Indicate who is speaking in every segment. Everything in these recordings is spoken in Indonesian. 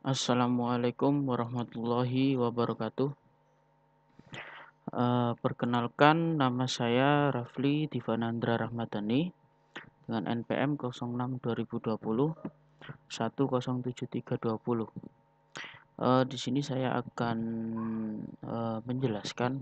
Speaker 1: Assalamualaikum warahmatullahi wabarakatuh. Perkenalkan, nama saya Rafli Divanandra Rahmadani dengan NPM 06 2020 107320. Di sini saya akan menjelaskan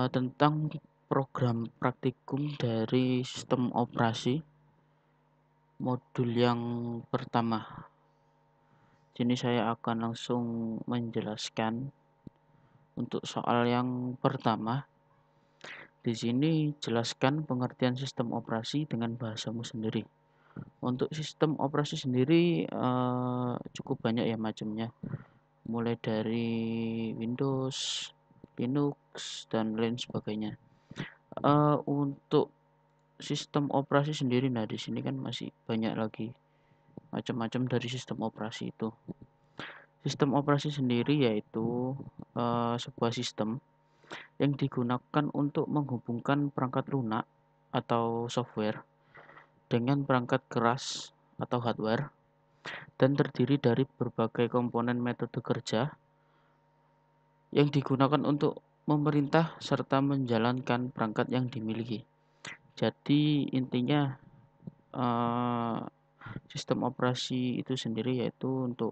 Speaker 1: tentang program praktikum dari sistem operasi modul yang pertama. Di sini saya akan langsung menjelaskan. Untuk soal yang pertama, di sini jelaskan pengertian sistem operasi dengan bahasamu sendiri. Untuk sistem operasi sendiri cukup banyak ya macamnya, mulai dari Windows, Linux, dan lain sebagainya. Untuk sistem operasi sendiri, nah di sini kan masih banyak lagi macam-macam dari sistem operasi itu. Sistem operasi sendiri yaitu sebuah sistem yang digunakan untuk menghubungkan perangkat lunak atau software dengan perangkat keras atau hardware dan terdiri dari berbagai komponen metode kerja yang digunakan untuk memerintah serta menjalankan perangkat yang dimiliki. Jadi intinya sistem operasi itu sendiri yaitu untuk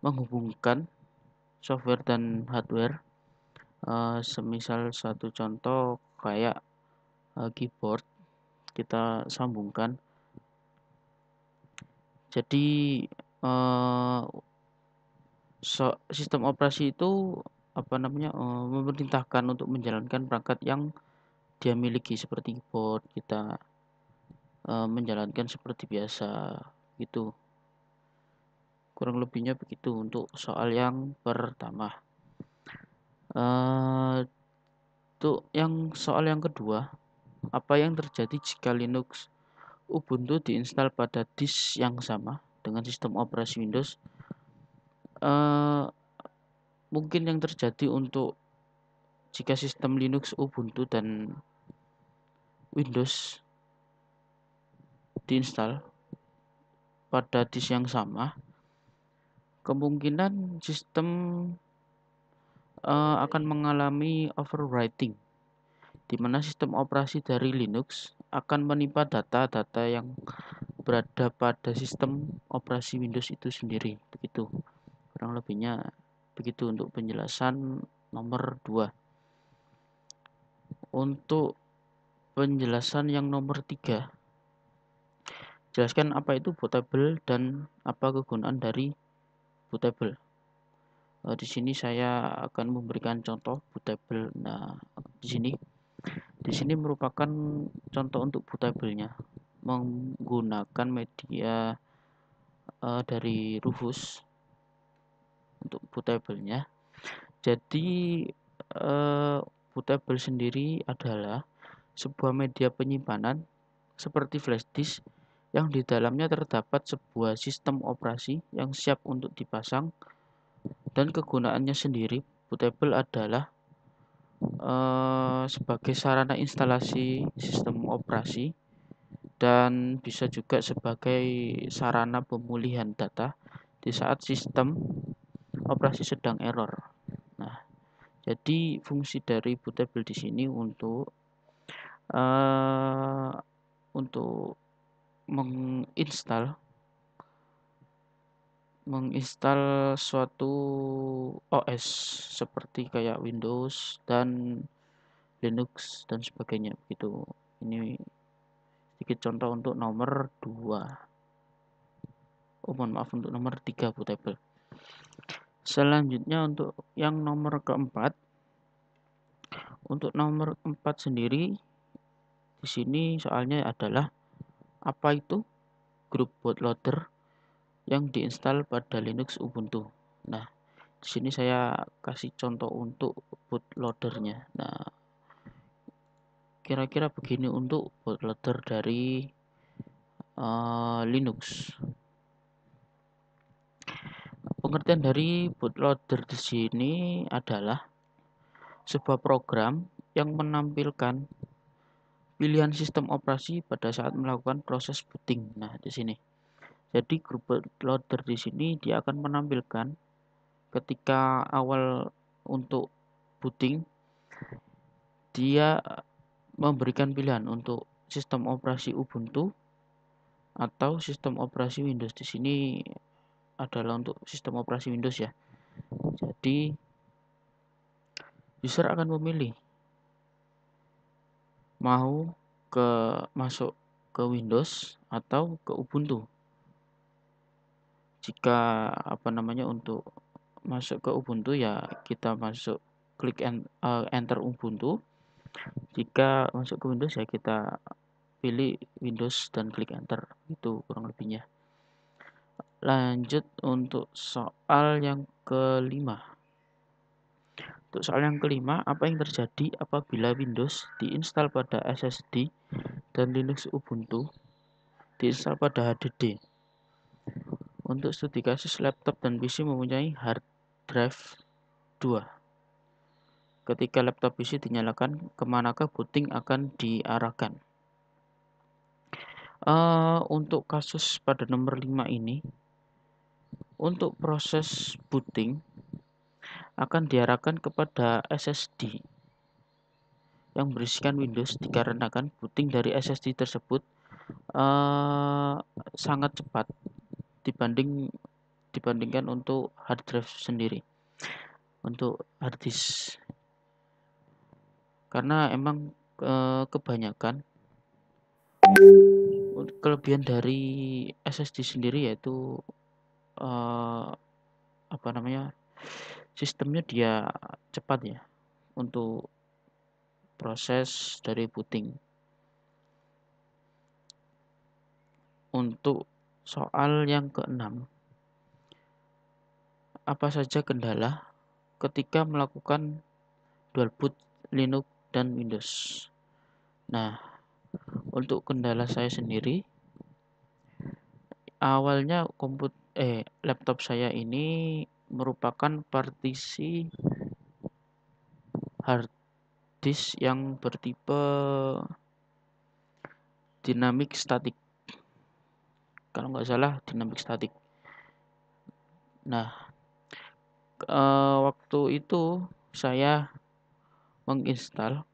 Speaker 1: menghubungkan software dan hardware. Semisal satu contoh kayak keyboard kita sambungkan. Jadi sistem operasi itu memerintahkan untuk menjalankan perangkat yang dia miliki seperti keyboard, kita menjalankan seperti biasa gitu. Kurang lebihnya begitu untuk soal yang pertama. Untuk soal yang kedua, apa yang terjadi jika Linux Ubuntu diinstal pada disk yang sama dengan sistem operasi Windows? Mungkin yang terjadi untuk jika sistem Linux Ubuntu dan Windows diinstal pada disk yang sama, kemungkinan sistem akan mengalami overwriting, di mana sistem operasi dari Linux akan menimpa data-data yang berada pada sistem operasi Windows itu sendiri. Begitu, kurang lebihnya begitu untuk penjelasan nomor 2. Untuk penjelasan yang nomor 3, jelaskan apa itu bootable dan apa kegunaan dari bootable. Di sini saya akan memberikan contoh bootable. Nah, di sini merupakan contoh untuk bootable-nya, menggunakan media dari Rufus untuk bootable-nya. Jadi bootable sendiri adalah sebuah media penyimpanan seperti flash disk yang di dalamnya terdapat sebuah sistem operasi yang siap untuk dipasang, dan kegunaannya sendiri bootable adalah sebagai sarana instalasi sistem operasi dan bisa juga sebagai sarana pemulihan data di saat sistem operasi sedang error. Nah, jadi fungsi dari bootable di sini untuk menginstal suatu OS seperti kayak Windows dan Linux dan sebagainya begitu. Ini sedikit contoh untuk nomor 2. Mohon maaf, untuk nomor 3 bootable. Selanjutnya untuk yang nomor keempat. Untuk nomor 4 sendiri di sini soalnya adalah apa itu grup bootloader yang diinstal pada Linux Ubuntu. Nah, di sini saya kasih contoh untuk bootloadernya. Nah, kira-kira begini untuk bootloader dari Linux. Pengertian dari bootloader di sini adalah sebuah program yang menampilkan pilihan sistem operasi pada saat melakukan proses booting. Nah, di sini Jadi grup bootloader di sini dia akan menampilkan ketika awal untuk booting, dia memberikan pilihan untuk sistem operasi Ubuntu atau sistem operasi Windows. Di sini adalah untuk sistem operasi Windows ya. Jadi user akan memilih mau masuk ke Windows atau ke Ubuntu. Jika untuk masuk ke Ubuntu ya kita klik enter Ubuntu. Jika masuk ke Windows ya kita pilih Windows dan klik enter. Itu kurang lebihnya. Lanjut untuk soal yang kelima. Untuk soal yang kelima, apa yang terjadi apabila Windows diinstal pada SSD dan Linux Ubuntu diinstal pada HDD? Untuk studi kasus laptop dan PC mempunyai hard drive 2. Ketika laptop PC dinyalakan, kemanakah booting akan diarahkan? Untuk kasus pada nomor 5 ini, untuk proses booting akan diarahkan kepada SSD yang berisikan Windows dikarenakan booting dari SSD tersebut sangat cepat dibandingkan untuk hard drive sendiri, untuk hard disk. Karena emang kebanyakan kelebihan dari SSD sendiri yaitu sistemnya dia cepat ya untuk proses dari booting. Untuk soal yang keenam, apa saja kendala ketika melakukan dual boot Linux dan Windows? Nah, untuk kendala saya sendiri, awalnya laptop saya ini merupakan partisi hard disk yang bertipe dynamic static. Kalau nggak salah dynamic static. Nah, waktu itu saya menginstal,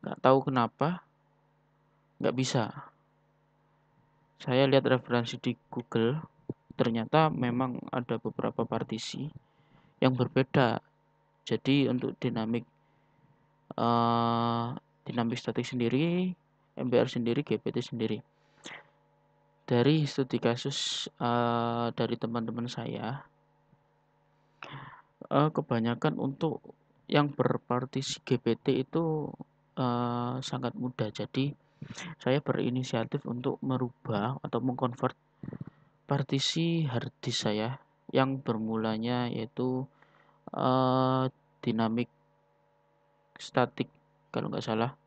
Speaker 1: nggak tahu kenapa nggak bisa. Saya lihat referensi di Google, ternyata memang ada beberapa partisi yang berbeda. Jadi untuk dynamic static sendiri, MBR sendiri, GPT sendiri. Dari studi kasus dari teman-teman saya, kebanyakan untuk yang berpartisi GPT itu sangat mudah. Jadi saya berinisiatif untuk merubah atau mengkonvert partisi hard disk saya yang bermulanya yaitu dynamic static, kalau nggak salah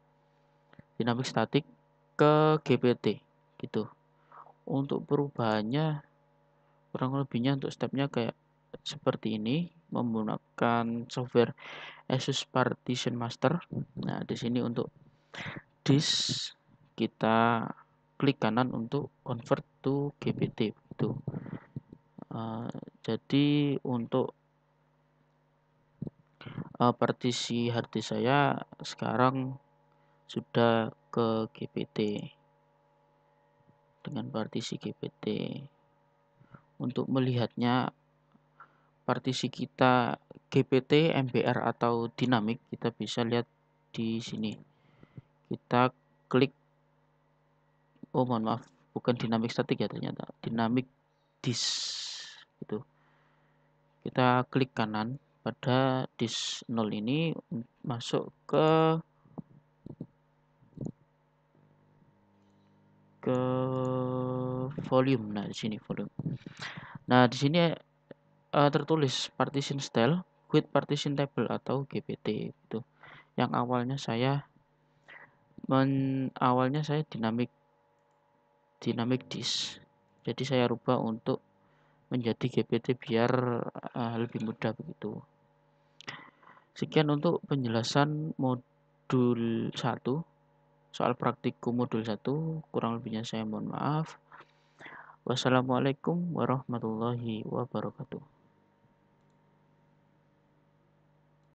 Speaker 1: dynamic static ke GPT gitu. Untuk perubahannya kurang lebihnya untuk stepnya kayak seperti ini, menggunakan software Asus Partition Master. Nah, di sini untuk disk kita klik kanan untuk convert to GPT itu. Jadi untuk partisi hard disk saya sekarang sudah ke GPT dengan partisi GPT. Untuk melihatnya partisi kita GPT, MBR atau dinamik, kita bisa lihat di sini. Kita klik, mohon maaf, bukan dinamik statik ya, ternyata dinamik disk gitu. Kita klik kanan pada disk 0 ini, masuk ke volume. Nah, di sini volume. Nah, di sini tertulis partition style with partition table atau GPT itu. Yang awalnya saya dynamic disk. Jadi saya rubah untuk menjadi GPT biar lebih mudah begitu. Sekian untuk penjelasan modul 1. Soal praktikum modul 1, kurang lebihnya saya mohon maaf. Wassalamualaikum warahmatullahi wabarakatuh.